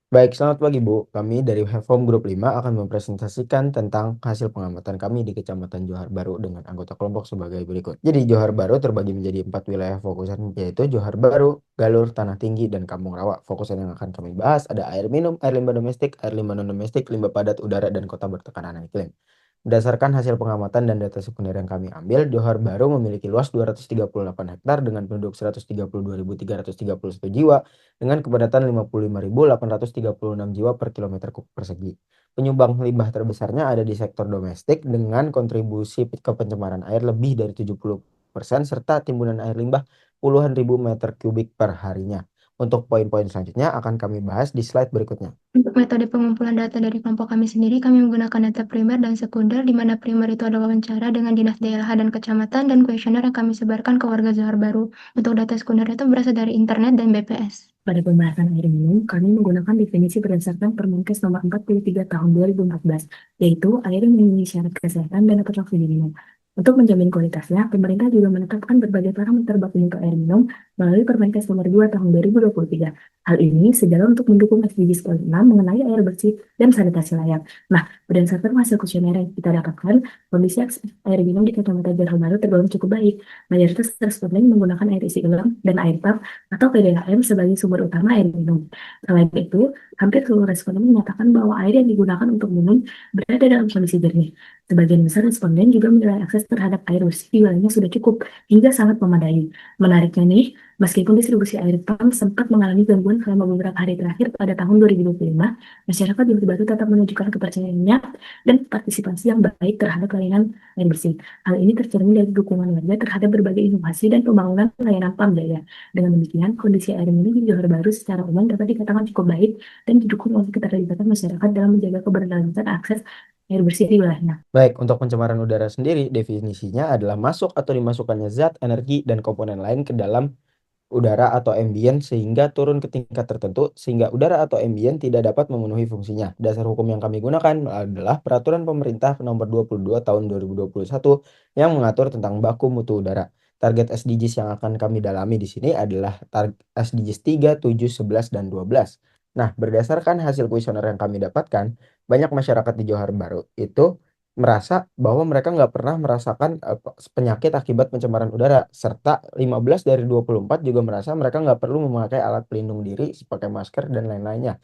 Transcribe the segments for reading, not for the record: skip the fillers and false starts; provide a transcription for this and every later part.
Baik, selamat pagi Bu. Kami dari Home Group 5 akan mempresentasikan tentang hasil pengamatan kami di Kecamatan Johar Baru dengan anggota kelompok sebagai berikut. Jadi Johar Baru terbagi menjadi 4 wilayah fokusan, yaitu Johar Baru, Galur, Tanah Tinggi, dan Kampung Rawa. Fokusan yang akan kami bahas ada air minum, air limbah domestik, air limbah non-domestik, limbah padat udara, dan kota bertekanan iklim. Berdasarkan hasil pengamatan dan data sekunder yang kami ambil, Johor Baru memiliki luas 238 hektar dengan penduduk 132.331 jiwa dengan kepadatan 55.836 jiwa per kilometer kubik persegi. Penyumbang limbah terbesarnya ada di sektor domestik dengan kontribusi ke pencemaran air lebih dari 70% serta timbunan air limbah puluhan ribu meter kubik per harinya. Untuk poin-poin selanjutnya akan kami bahas di slide berikutnya. Untuk metode pengumpulan data dari kelompok kami sendiri, kami menggunakan data primer dan sekunder, di mana primer itu adalah wawancara dengan dinas DLH dan kecamatan, dan kuesioner yang kami sebarkan ke warga Johar Baru. Untuk data sekunder itu berasal dari internet dan BPS. Pada pembahasan air minum, kami menggunakan definisi berdasarkan Permenkes nomor 43 tahun 2014, yaitu air yang memenuhi syarat kesehatan dan dapat langsung diminum. Untuk menjamin kualitasnya, pemerintah juga menetapkan berbagai parameter baku mutu air minum melalui Permenkes nomor 2 tahun 2023. Hal ini sejalan untuk mendukung SDGs 6 mengenai air bersih dan sanitasi layak. Nah, berdasarkan hasil kuesioner yang kita dapatkan, kondisi air minum di Kecamatan Johor Baru tergolong cukup baik. Mayoritas responden menggunakan air isi ulang dan air tap atau PDAM sebagai sumber utama air minum. Selain itu, hampir seluruh responden menyatakan bahwa air yang digunakan untuk minum berada dalam kondisi jernih. Sebagian besar responden juga menilai akses terhadap air bersih di wilayahnya sudah cukup hingga sangat memadai. Menariknya nih, meskipun distribusi air pump sempat mengalami gangguan selama beberapa hari terakhir pada tahun 2025, masyarakat di Baru tetap menunjukkan kepercayaannya dan partisipasi yang baik terhadap layanan air bersih. Hal ini tercermin dari dukungan warga terhadap berbagai inovasi dan pembangunan layanan pump daya. Dengan demikian, kondisi air minum di Johor Baru secara umum dapat dikatakan cukup baik dan didukung oleh keterlibatan masyarakat dalam menjaga keberlanjutan akses air bersih di wilayahnya. Baik, untuk pencemaran udara sendiri, definisinya adalah masuk atau dimasukkannya zat, energi, dan komponen lain ke dalam udara atau ambien sehingga turun ke tingkat tertentu sehingga udara atau ambien tidak dapat memenuhi fungsinya. Dasar hukum yang kami gunakan adalah Peraturan Pemerintah Nomor 22 Tahun 2021 yang mengatur tentang baku mutu udara. Target SDGs yang akan kami dalami di sini adalah SDGs 3, 7, 11, dan 12. Nah, berdasarkan hasil kuesioner yang kami dapatkan, banyak masyarakat di Johor Baru itu merasa bahwa mereka nggak pernah merasakan penyakit akibat pencemaran udara, serta 15 dari 24 juga merasa mereka nggak perlu memakai alat pelindung diri seperti masker dan lain-lainnya.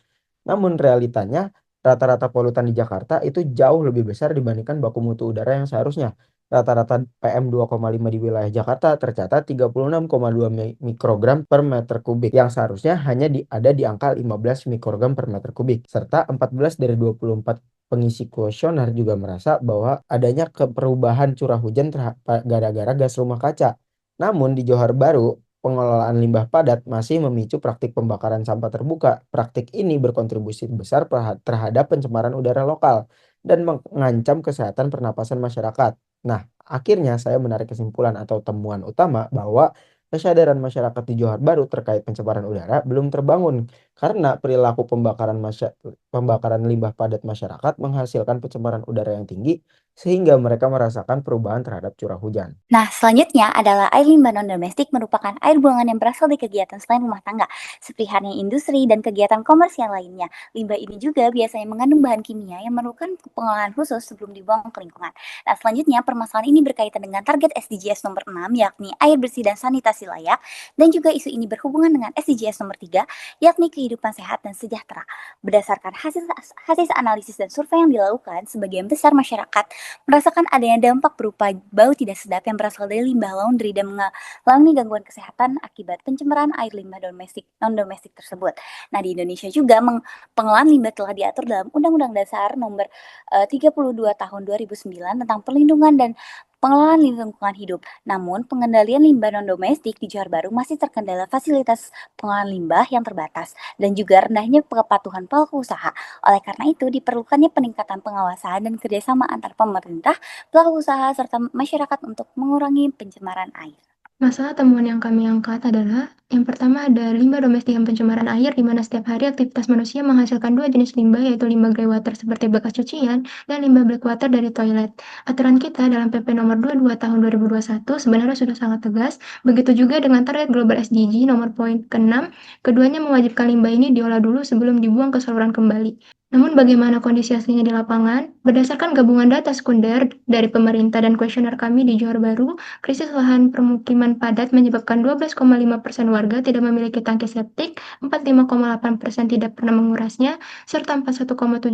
Namun realitanya rata-rata polutan di Jakarta itu jauh lebih besar dibandingkan baku mutu udara yang seharusnya. Rata-rata PM2,5 di wilayah Jakarta tercatat 36,2 mikrogram per meter kubik yang seharusnya hanya ada di angka 15 mikrogram per meter kubik. Serta 14 dari 24 pengisi kuesioner juga merasa bahwa adanya perubahan curah hujan gara-gara gas rumah kaca. Namun di Johor Baru, pengelolaan limbah padat masih memicu praktik pembakaran sampah terbuka. Praktik ini berkontribusi besar terhadap pencemaran udara lokal dan mengancam kesehatan pernapasan masyarakat. Nah, akhirnya saya menarik kesimpulan atau temuan utama bahwa kesadaran masyarakat di Johor Baru terkait pencemaran udara belum terbangun karena perilaku pembakaran limbah padat masyarakat menghasilkan pencemaran udara yang tinggi sehingga mereka merasakan perubahan terhadap curah hujan. Nah, selanjutnya adalah air limbah non-domestik merupakan air buangan yang berasal dari kegiatan selain rumah tangga, seperti halnya industri dan kegiatan komersial lainnya. Limbah ini juga biasanya mengandung bahan kimia yang memerlukan pengolahan khusus sebelum dibuang ke lingkungan. Nah, selanjutnya permasalahan ini berkaitan dengan target SDGs nomor 6, yakni air bersih dan sanitasi layak, dan juga isu ini berhubungan dengan SDGs nomor 3, yakni kehidupan sehat dan sejahtera. Berdasarkan hasil analisis dan survei yang dilakukan, sebagian besar masyarakat merasakan adanya dampak berupa bau tidak sedap yang berasal dari limbah laundry dan mengalami gangguan kesehatan akibat pencemaran air limbah non-domestik tersebut. Nah, di Indonesia juga pengelolaan limbah telah diatur dalam Undang-Undang Dasar Nomor 32 Tahun 2009 tentang perlindungan dan pengelolaan lingkungan hidup. Namun, pengendalian limbah non-domestik di Johor Baru masih terkendala fasilitas pengolahan limbah yang terbatas dan juga rendahnya kepatuhan pelaku usaha. Oleh karena itu, diperlukannya peningkatan pengawasan dan kerjasama antar pemerintah, pelaku usaha, serta masyarakat untuk mengurangi pencemaran air. Masalah temuan yang kami angkat adalah, yang pertama ada limbah domestik dan pencemaran air, di mana setiap hari aktivitas manusia menghasilkan dua jenis limbah, yaitu limbah grey water seperti bekas cucian, dan limbah black water dari toilet. Aturan kita dalam PP nomor 22 tahun 2021 sebenarnya sudah sangat tegas, begitu juga dengan target Global SDG nomor poin ke-6, keduanya mewajibkan limbah ini diolah dulu sebelum dibuang ke saluran kembali. Namun bagaimana kondisi aslinya di lapangan? Berdasarkan gabungan data sekunder dari pemerintah dan kuesioner kami di Johor Baru, krisis lahan permukiman padat menyebabkan 12,5% warga tidak memiliki tangki septik, 45,8% tidak pernah mengurasnya, serta 41,7%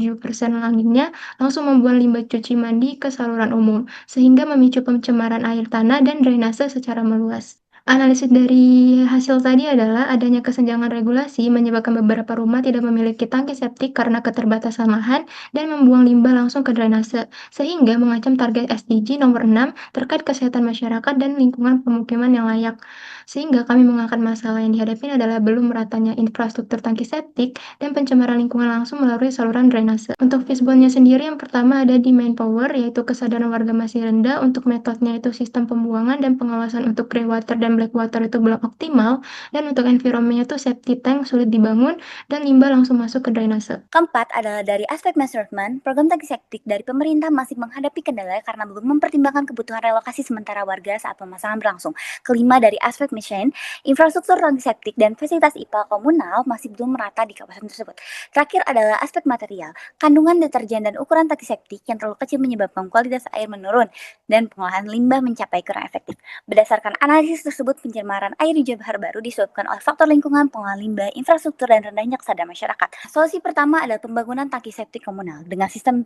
lainnya langsung membuang limbah cuci mandi ke saluran umum, sehingga memicu pencemaran air tanah dan drainase secara meluas. Analisis dari hasil tadi adalah adanya kesenjangan regulasi menyebabkan beberapa rumah tidak memiliki tangki septik karena keterbatasan lahan dan membuang limbah langsung ke drainase, sehingga mengancam target SDG nomor 6 terkait kesehatan masyarakat dan lingkungan pemukiman yang layak. Sehingga kami mengangkat masalah yang dihadapi adalah belum meratanya infrastruktur tangki septik dan pencemaran lingkungan langsung melalui saluran drainase. Untuk fishbone-nya sendiri, yang pertama ada di manpower, yaitu kesadaran warga masih rendah untuk metodenya itu sistem pembuangan dan pengawasan untuk grey water dan black water itu belum optimal, dan untuk environment-nya itu safety tank sulit dibangun dan limbah langsung masuk ke drainase. Keempat adalah dari aspek measurement, program tangki septik dari pemerintah masih menghadapi kendala karena belum mempertimbangkan kebutuhan relokasi sementara warga saat pemasangan berlangsung. Kelima dari aspek mission, infrastruktur tangki septik dan fasilitas IPA komunal masih belum merata di kawasan tersebut. Terakhir adalah aspek material, kandungan deterjen dan ukuran tangki septik yang terlalu kecil menyebabkan kualitas air menurun dan pengolahan limbah mencapai kurang efektif. Berdasarkan analisis tersebut, pencemaran air di Johor Baru disebabkan oleh faktor lingkungan, pengolahan limbah, infrastruktur, dan rendahnya kesadaran masyarakat. Solusi pertama adalah pembangunan tangki septik komunal. Dengan sistem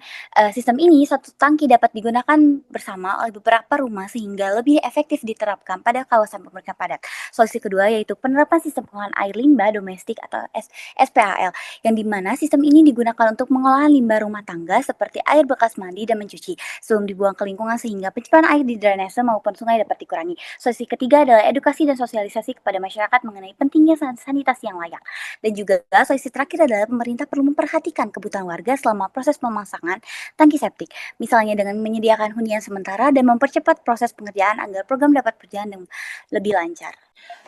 ini, satu tangki dapat digunakan bersama oleh beberapa rumah sehingga lebih efektif diterapkan pada kawasan pemukiman padat. Solusi kedua yaitu penerapan sistem pengolahan air limbah domestik atau SPAL, yang dimana sistem ini digunakan untuk mengolahan limbah rumah tangga seperti air bekas mandi dan mencuci sebelum dibuang ke lingkungan sehingga pencemaran air di drainase maupun sungai dapat dikurangi. Solusi ketiga adalah edukasi dan sosialisasi kepada masyarakat mengenai pentingnya sanitasi yang layak. Dan juga solusi terakhir adalah pemerintah perlu memperhatikan kebutuhan warga selama proses pemasangan tangki septik, misalnya dengan menyediakan hunian sementara dan mempercepat proses pengerjaan agar program dapat berjalan dengan lebih lancar.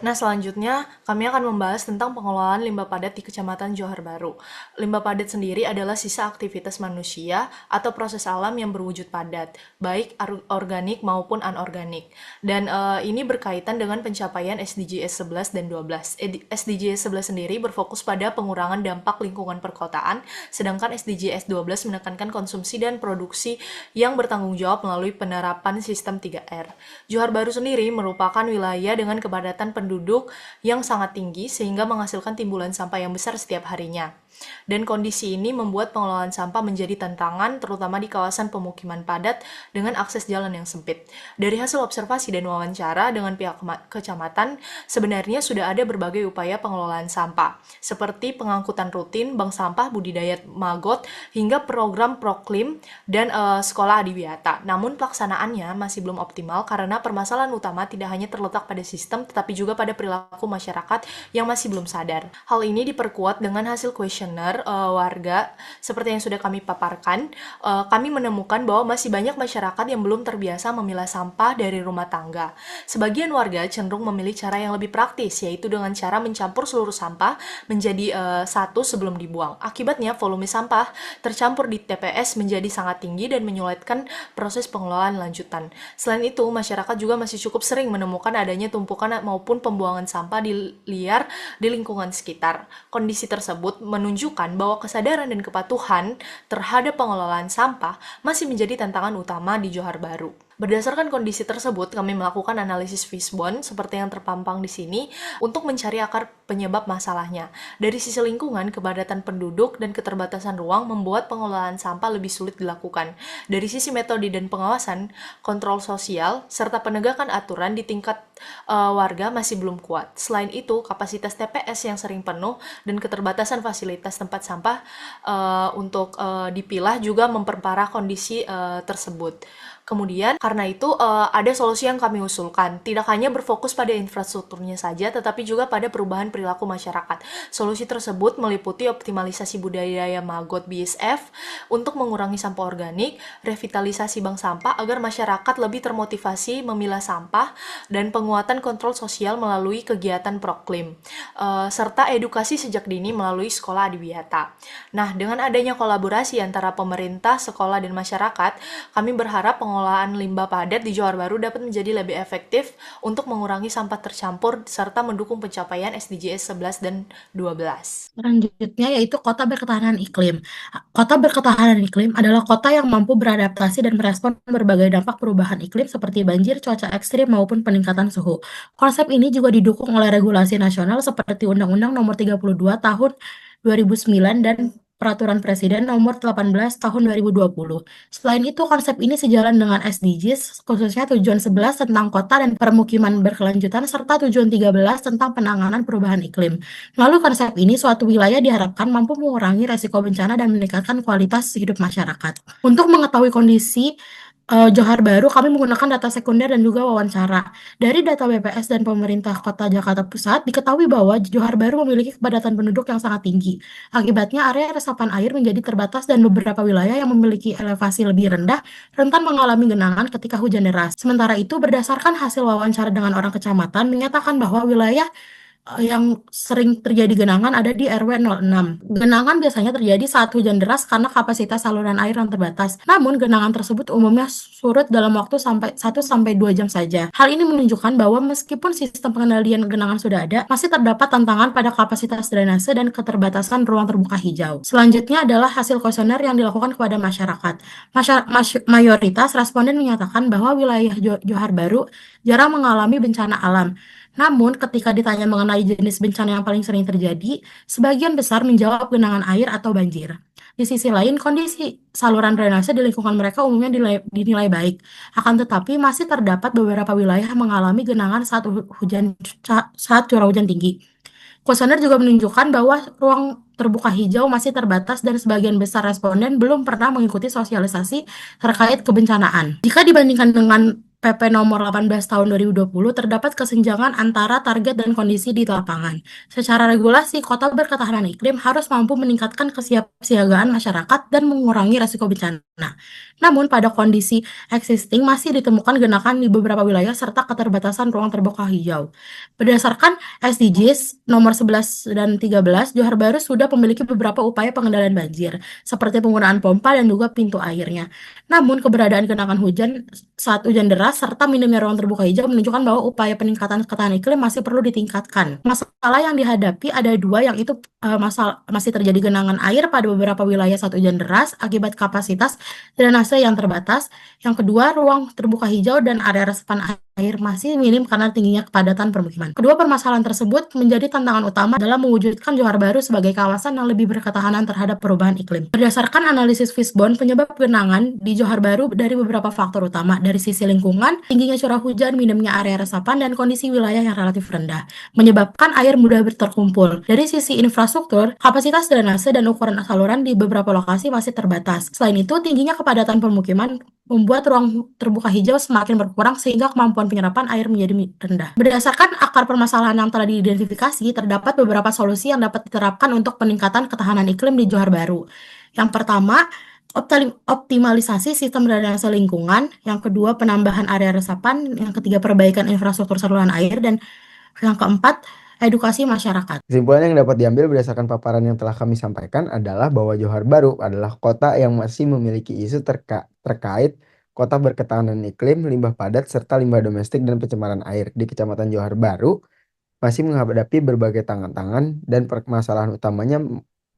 Nah, selanjutnya kami akan membahas tentang pengelolaan limbah padat di Kecamatan Johor Baru. Limbah padat sendiri adalah sisa aktivitas manusia atau proses alam yang berwujud padat, baik organik maupun anorganik. Dan ini berkaitan dengan pencapaian SDGs 11 dan 12. SDGs 11 sendiri berfokus pada pengurangan dampak lingkungan perkotaan, sedangkan SDGs 12 menekankan konsumsi dan produksi yang bertanggung jawab melalui penerapan sistem 3R. Johor Baru sendiri merupakan wilayah dengan kepadatan penduduk yang sangat tinggi sehingga menghasilkan timbulan sampah yang besar setiap harinya. Dan kondisi ini membuat pengelolaan sampah menjadi tantangan terutama di kawasan pemukiman padat dengan akses jalan yang sempit. Dari hasil observasi dan wawancara dengan pihak kecamatan, sebenarnya sudah ada berbagai upaya pengelolaan sampah, seperti pengangkutan rutin, bank sampah, budidaya maggot, hingga program proklim dan sekolah adiwiyata. Namun pelaksanaannya masih belum optimal karena permasalahan utama tidak hanya terletak pada sistem, tetapi juga pada perilaku masyarakat yang masih belum sadar. Hal ini diperkuat dengan hasil kuesioner warga seperti yang sudah kami paparkan. Kami menemukan bahwa masih banyak masyarakat yang belum terbiasa memilah sampah dari rumah tangga. Sebagian warga cenderung memilih cara yang lebih praktis, yaitu dengan cara mencampur seluruh sampah menjadi satu sebelum dibuang. Akibatnya volume sampah tercampur di TPS menjadi sangat tinggi dan menyulitkan proses pengelolaan lanjutan. Selain itu, masyarakat juga masih cukup sering menemukan adanya tumpukan maupun pembuangan sampah liar di lingkungan sekitar. Kondisi tersebut menunjukkan bahwa kesadaran dan kepatuhan terhadap pengelolaan sampah masih menjadi tantangan utama di Johor Baru. Berdasarkan kondisi tersebut, kami melakukan analisis fishbone seperti yang terpampang di sini untuk mencari akar penyebab masalahnya. Dari sisi lingkungan, kepadatan penduduk dan keterbatasan ruang membuat pengelolaan sampah lebih sulit dilakukan. Dari sisi metode dan pengawasan, kontrol sosial, serta penegakan aturan di tingkat warga masih belum kuat. Selain itu, kapasitas TPS yang sering penuh dan keterbatasan fasilitas tempat sampah untuk dipilah juga memperparah kondisi tersebut. Kemudian, karena itu ada solusi yang kami usulkan. Tidak hanya berfokus pada infrastrukturnya saja, tetapi juga pada perubahan perilaku masyarakat. Solusi tersebut meliputi optimalisasi budaya Magot BSF untuk mengurangi sampah organik, revitalisasi bank sampah agar masyarakat lebih termotivasi memilah sampah, dan penguatan kontrol sosial melalui kegiatan proklim, serta edukasi sejak dini melalui sekolah adiwiyata. Nah, dengan adanya kolaborasi antara pemerintah, sekolah, dan masyarakat, kami berharap pengolahan limbah padat di Johor Bahru dapat menjadi lebih efektif untuk mengurangi sampah tercampur serta mendukung pencapaian SDGs 11 dan 12. Selanjutnya yaitu kota berketahanan iklim. Kota berketahanan iklim adalah kota yang mampu beradaptasi dan merespon berbagai dampak perubahan iklim seperti banjir, cuaca ekstrim, maupun peningkatan suhu. Konsep ini juga didukung oleh regulasi nasional seperti Undang-Undang Nomor 32 Tahun 2009 dan Peraturan Presiden Nomor 18 Tahun 2020. Selain itu, konsep ini sejalan dengan SDGs, khususnya tujuan 11 tentang kota dan permukiman berkelanjutan, serta tujuan 13 tentang penanganan perubahan iklim. Melalui konsep ini, suatu wilayah diharapkan mampu mengurangi resiko bencana dan meningkatkan kualitas hidup masyarakat. Untuk mengetahui kondisi Johor Bahru, kami menggunakan data sekunder dan juga wawancara. Dari data BPS dan pemerintah Kota Jakarta Pusat, diketahui bahwa Johor Bahru memiliki kepadatan penduduk yang sangat tinggi. Akibatnya, area resapan air menjadi terbatas dan beberapa wilayah yang memiliki elevasi lebih rendah rentan mengalami genangan ketika hujan deras. Sementara itu, berdasarkan hasil wawancara dengan orang kecamatan, menyatakan bahwa wilayah yang sering terjadi genangan ada di RW 06. Genangan biasanya terjadi saat hujan deras karena kapasitas saluran air yang terbatas. Namun, genangan tersebut umumnya surut dalam waktu 1-2 jam saja. Hal ini menunjukkan bahwa meskipun sistem pengendalian genangan sudah ada, masih terdapat tantangan pada kapasitas drainase dan keterbatasan ruang terbuka hijau. Selanjutnya adalah hasil kuesioner yang dilakukan kepada masyarakat. Mayoritas responden menyatakan bahwa wilayah Johor Bahru jarang mengalami bencana alam. Namun, ketika ditanya mengenai jenis bencana yang paling sering terjadi, sebagian besar menjawab genangan air atau banjir. Di sisi lain, kondisi saluran drainase di lingkungan mereka umumnya dinilai baik. Akan tetapi, masih terdapat beberapa wilayah yang mengalami genangan saat curah hujan tinggi. Kuesioner juga menunjukkan bahwa ruang terbuka hijau masih terbatas dan sebagian besar responden belum pernah mengikuti sosialisasi terkait kebencanaan. Jika dibandingkan dengan PP nomor 18 tahun 2020, terdapat kesenjangan antara target dan kondisi di lapangan. Secara regulasi, kota berketahanan iklim harus mampu meningkatkan kesiapsiagaan masyarakat dan mengurangi risiko bencana. Namun, pada kondisi existing masih ditemukan genangan di beberapa wilayah serta keterbatasan ruang terbuka hijau. Berdasarkan SDGs nomor 11 dan 13, Johor Bahru sudah memiliki beberapa upaya pengendalian banjir, seperti penggunaan pompa dan juga pintu airnya. Namun, keberadaan genangan hujan saat hujan deras serta minimnya ruang terbuka hijau menunjukkan bahwa upaya peningkatan ketahanan iklim masih perlu ditingkatkan. Masalah yang dihadapi ada dua, yang itu masih terjadi genangan air pada beberapa wilayah saat hujan deras akibat kapasitas drainase yang terbatas. Yang kedua, ruang terbuka hijau dan area resapan air masih minim karena tingginya kepadatan permukiman. Kedua permasalahan tersebut menjadi tantangan utama dalam mewujudkan Johor Bahru sebagai kawasan yang lebih berketahanan terhadap perubahan iklim. Berdasarkan analisis Fishbone, penyebab genangan di Johor Bahru dari beberapa faktor utama, dari sisi lingkungan, tingginya curah hujan, minimnya area resapan, dan kondisi wilayah yang relatif rendah, menyebabkan air mudah terkumpul. Dari sisi infrastruktur, kapasitas drainase dan ukuran saluran di beberapa lokasi masih terbatas. Selain itu, tingginya kepadatan permukiman membuat ruang terbuka hijau semakin berkurang sehingga kemampuan penyerapan air menjadi rendah. Berdasarkan akar permasalahan yang telah diidentifikasi, terdapat beberapa solusi yang dapat diterapkan untuk peningkatan ketahanan iklim di Johor Bahru. Yang pertama, optimalisasi sistem drainase lingkungan. Yang kedua, penambahan area resapan. Yang ketiga, perbaikan infrastruktur saluran air. Dan yang keempat, edukasi masyarakat. Kesimpulan yang dapat diambil berdasarkan paparan yang telah kami sampaikan adalah bahwa Johor Bahru adalah kota yang masih memiliki isu terkait kota berketahanan iklim, limbah padat, serta limbah domestik dan pencemaran air. Di Kecamatan Johor Bahru masih menghadapi berbagai tantangan dan permasalahan utamanya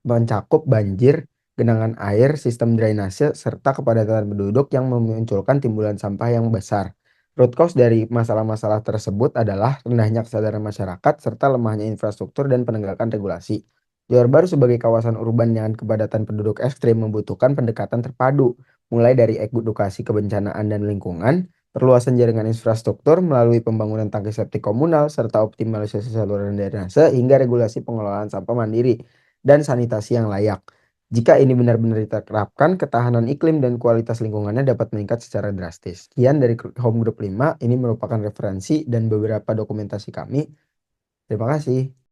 mencakup banjir, genangan air, sistem drainase, serta kepadatan penduduk yang memunculkan timbulan sampah yang besar. Root cause dari masalah-masalah tersebut adalah rendahnya kesadaran masyarakat serta lemahnya infrastruktur dan penegakan regulasi. Johor Bahru sebagai kawasan urban dengan kepadatan penduduk ekstrim membutuhkan pendekatan terpadu, mulai dari edukasi kebencanaan dan lingkungan, perluasan jaringan infrastruktur melalui pembangunan tangki septik komunal, serta optimalisasi saluran drainase hingga regulasi pengelolaan sampah mandiri dan sanitasi yang layak. Jika ini benar-benar diterapkan, ketahanan iklim dan kualitas lingkungannya dapat meningkat secara drastis. Sekian dari Home Group 5, ini merupakan referensi dan beberapa dokumentasi kami. Terima kasih.